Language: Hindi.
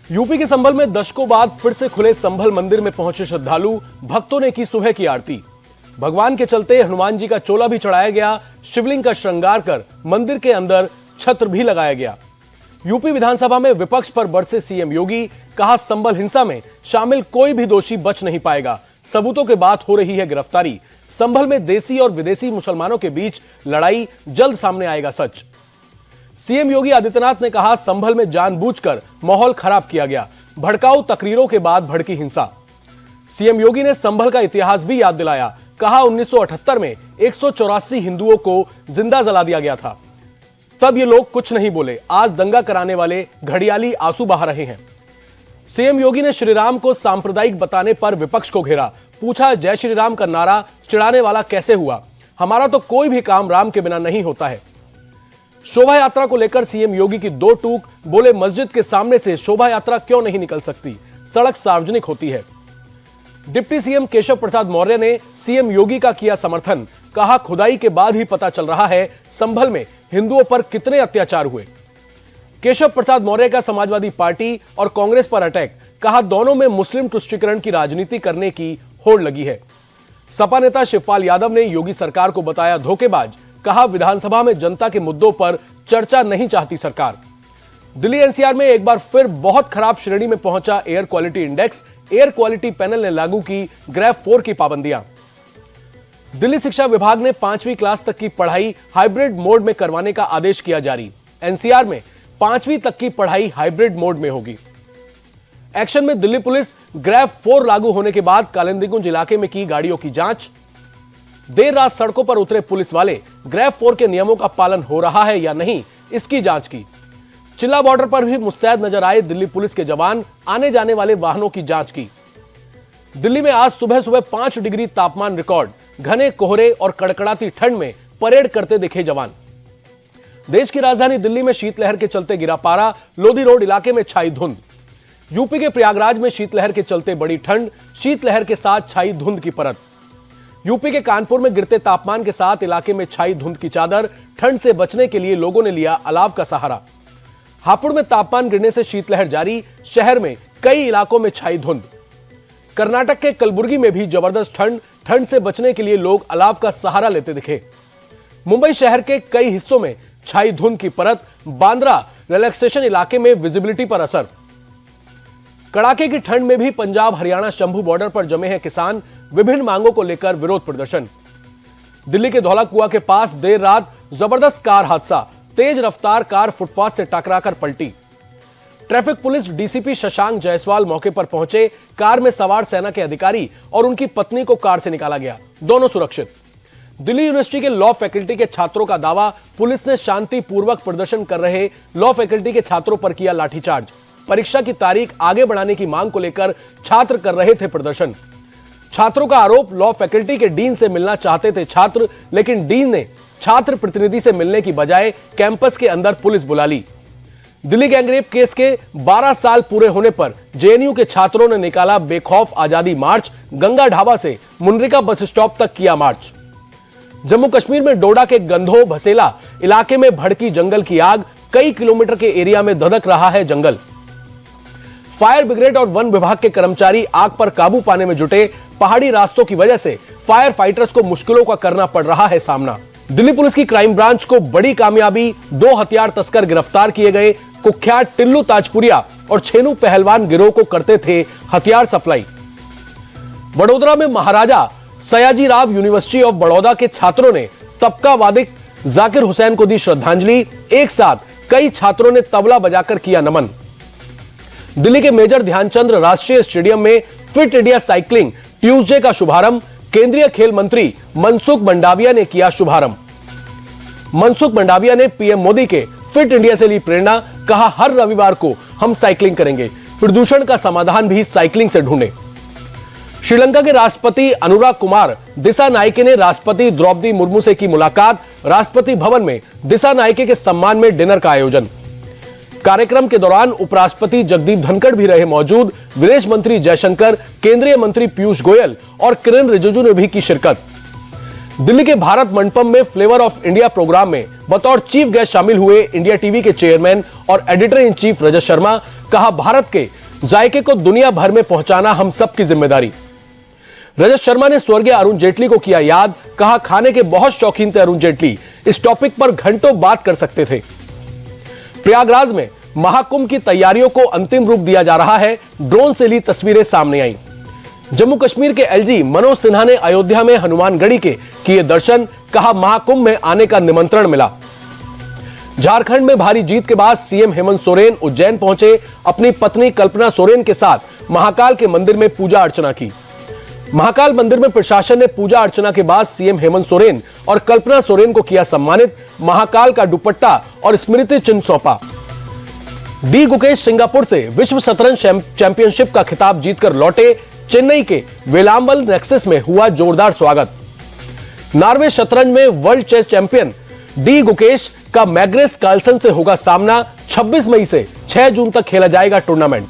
यूपी के संभल में दशकों बाद फिर से खुले संभल मंदिर में पहुंचे श्रद्धालु भक्तों ने की सुबह की आरती। भगवान के चलते हनुमान जी का चोला भी चढ़ाया गया, शिवलिंग का श्रृंगार कर मंदिर के अंदर छत्र भी लगाया गया। यूपी विधानसभा में विपक्ष पर बरसे सीएम योगी, कहा संभल हिंसा में शामिल कोई भी दोषी बच नहीं पाएगा, सबूतों के बाद हो रही है गिरफ्तारी। संभल में देसी और विदेशी मुसलमानों के बीच लड़ाई, जल्द सामने आएगा सच। सीएम योगी आदित्यनाथ ने कहा संभल में जानबूझकर माहौल खराब किया गया, भड़काऊ तकरीरों के बाद भड़की हिंसा। सीएम योगी ने संभल का इतिहास भी याद दिलाया, कहा 1978 में 184 हिंदुओं को जिंदा जला दिया गया था, तब ये लोग कुछ नहीं बोले, आज दंगा कराने वाले घड़ियाली आंसू बहा रहे हैं। सीएम योगी ने श्रीराम को सांप्रदायिक बताने पर विपक्ष को घेरा, पूछा जय श्री राम का नारा चिढ़ाने वाला कैसे हुआ, हमारा तो कोई भी काम राम के बिना नहीं होता है। शोभा यात्रा को लेकर सीएम योगी की दो टूक, बोले मस्जिद के सामने से शोभा यात्रा क्यों नहीं निकल सकती, सड़क सार्वजनिक होती है। डिप्टी सीएम केशव प्रसाद मौर्य ने सीएम योगी का किया समर्थन, कहा खुदाई के बाद ही पता चल रहा है संभल में हिंदुओं पर कितने अत्याचार हुए। केशव प्रसाद मौर्य का समाजवादी पार्टी और कांग्रेस पर अटैक, कहा दोनों में मुस्लिम तुष्टीकरण की राजनीति करने की होड़ लगी है। सपा नेता शिवपाल यादव ने योगी सरकार को बताया धोखेबाज, कहा विधानसभा में जनता के मुद्दों पर चर्चा नहीं चाहती सरकार। दिल्ली एनसीआर में एक बार फिर बहुत खराब श्रेणी में पहुंचा air quality index, air quality panel ने लागू की ग्रेफ 4 की पाबंदियां। दिल्ली शिक्षा विभाग ने 5वीं क्लास तक की पढ़ाई हाइब्रिड मोड में करवाने का आदेश किया जारी। एनसीआर में 5वीं तक की पढ़ाई हाइब्रिड मोड में होगी। एक्शन में दिल्ली पुलिस, ग्रेफ 4 लागू होने के बाद कालिंदीगुंज इलाके में की गाड़ियों की जांच। देर रात सड़कों पर उतरे पुलिस वाले, ग्रेफ 4 के नियमों का पालन हो रहा है या नहीं, इसकी जांच की। चिल्ला बॉर्डर पर भी मुस्तैद नजर आए दिल्ली पुलिस के जवान, आने जाने वाले वाहनों की जांच की। दिल्ली में आज सुबह सुबह 5 डिग्री तापमान रिकॉर्ड, घने कोहरे और कड़कड़ाती ठंड में परेड करते दिखे जवान। देश की राजधानी दिल्ली में शीतलहर के चलते गिरा पारा, लोधी रोड इलाके में छाई धुंध। यूपी के प्रयागराज में शीतलहर के चलते बड़ी ठंड, शीतलहर के साथ छाई धुंध की परत। यूपी के कानपुर में गिरते तापमान के साथ इलाके में छाई धुंध की चादर, ठंड से बचने के लिए लोगों ने लिया अलाव का सहारा। हापुड़ में तापमान गिरने से शीतलहर जारी, शहर में कई इलाकों में छाई धुंध। कर्नाटक के कलबुर्गी में भी जबरदस्त ठंड, ठंड से बचने के लिए लोग अलाव का सहारा लेते दिखे। मुंबई शहर के कई हिस्सों में छाई धुंध की परत, बांद्रा रिलैक्सेशन इलाके में विजिबिलिटी पर असर। कड़ाके की ठंड में भी पंजाब हरियाणा शंभू बॉर्डर पर जमे हैं किसान, विभिन्न मांगों को लेकर विरोध प्रदर्शन। दिल्ली के धौला कुआं के पास देर रात जबरदस्त कार हादसा, तेज रफ्तार कार फुटपाथ से टकराकर पलटी। Traffic police DCP Shashank Jaiswal मौके पर पहुंचे, कार में सवार सेना के अधिकारी और उनकी पत्नी को कार से निकाला गया, दोनों सुरक्षित। दिल्ली यूनिवर्सिटी के लॉ फैकल्टी के छात्रों का दावा, पुलिस ने शांतिपूर्वक प्रदर्शन कर रहे लॉ फैकल्टी के छात्रों पर किया लाठीचार्ज। परीक्षा की तारीख आगे बढ़ाने की मांग को लेकर छात्र कर रहे थे प्रदर्शन। छात्रों का आरोप, लॉ फैकल्टी के डीन से मिलना चाहते थे छात्र, लेकिन डीन ने छात्र प्रतिनिधि से मिलने की बजाय कैंपस के अंदर पुलिस बुला ली। दिल्ली गैंगरेप केस के 12 साल पूरे होने पर जेएनयू के छात्रों ने निकाला बेखौफ आजादी मार्च, गंगा ढाबा से मुनरिका बस स्टॉप तक किया मार्च। जम्मू कश्मीर में डोडा के गंधो भसेला इलाके में भड़की जंगल की आग, कई किलोमीटर के एरिया में धधक रहा है जंगल। फायर ब्रिगेड और वन विभाग के कर्मचारी आग पर काबू पाने में जुटे, पहाड़ी रास्तों की वजह से फायर फाइटर्स को मुश्किलों का करना पड़ रहा है सामना। दिल्ली पुलिस की क्राइम ब्रांच को बड़ी कामयाबी, 2 हथियार तस्कर गिरफ्तार किए गए। कुख्यात टिल्लू ताजपुरिया और छेनू पहलवान गिरोह को करते थे हथियार सप्लाई। वडोदरा में महाराजा सयाजीराव यूनिवर्सिटी ऑफ बड़ौदा के छात्रों ने तबका वादिक जाकिर हुसैन को दी श्रद्धांजलि, एक साथ कई छात्रों ने तबला बजाकर किया नमन। दिल्ली के मेजर ध्यानचंद राष्ट्रीय स्टेडियम में फिट इंडिया साइकिलिंग ट्यूसडे का शुभारंभ, केंद्रीय खेल मंत्री मनसुख मंडाविया ने किया शुभारंभ। मनसुख मंडाविया ने पीएम मोदी के फिट इंडिया से ली प्रेरणा, कहा हर रविवार को हम साइकिलिंग करेंगे, प्रदूषण का समाधान भी साइकिलिंग से ढूंढें। श्रीलंका के राष्ट्रपति अनुराग कुमार दिशा नायके ने राष्ट्रपति द्रौपदी मुर्मू से की मुलाकात, राष्ट्रपति भवन में दिशा नायके के सम्मान में डिनर का आयोजन। कार्यक्रम के दौरान उपराष्ट्रपति जगदीप धनखड़ भी रहे मौजूद, विदेश मंत्री जयशंकर, केंद्रीय मंत्री पीयूष गोयल और किरेन रिजिजू ने भी की शिरकत। दिल्ली के भारत मंडपम में फ्लेवर ऑफ इंडिया प्रोग्राम में बतौर चीफ गेस्ट शामिल हुए इंडिया टीवी के चेयरमैन और editor in chief Rajat Sharma. कहा, भारत के जायके को दुनिया भर में पहुंचाना हम सबकी जिम्मेदारी। रजत शर्मा ने स्वर्गीय अरुण जेटली को किया याद। कहा, खाने के बहुत शौकीन थे अरुण जेटली, इस टॉपिक पर घंटों बात कर सकते थे। प्रयागराज में महाकुंभ की तैयारियों को अंतिम रूप दिया जा रहा है। ड्रोन से ली तस्वीरें सामने आई। जम्मू कश्मीर के एलजी मनोज सिन्हा ने अयोध्या में हनुमानगढ़ी के किए दर्शन। कहा, महाकुंभ में आने का निमंत्रण मिला। झारखंड में भारी जीत के बाद सीएम हेमंत सोरेन उज्जैन पहुंचे। अपनी पत्नी कल्पना सोरेन के साथ महाकाल के मंदिर में पूजा अर्चना की। महाकाल मंदिर में प्रशासन ने पूजा अर्चना के बाद सीएम हेमंत सोरेन और कल्पना सोरेन को किया सम्मानित। महाकाल का दुपट्टा और स्मृति चिन्ह सौंपा। डी गुकेश सिंगापुर से विश्व शतरंज चैंपियनशिप का खिताब जीतकर लौटे। चेन्नई के वेलाम्बल नेक्सस में हुआ जोरदार स्वागत। नॉर्वे शतरंज में world chess champion D Gukesh का मैग्नेस कार्लसन से होगा सामना। 26 मई से 6 जून तक खेला जाएगा टूर्नामेंट।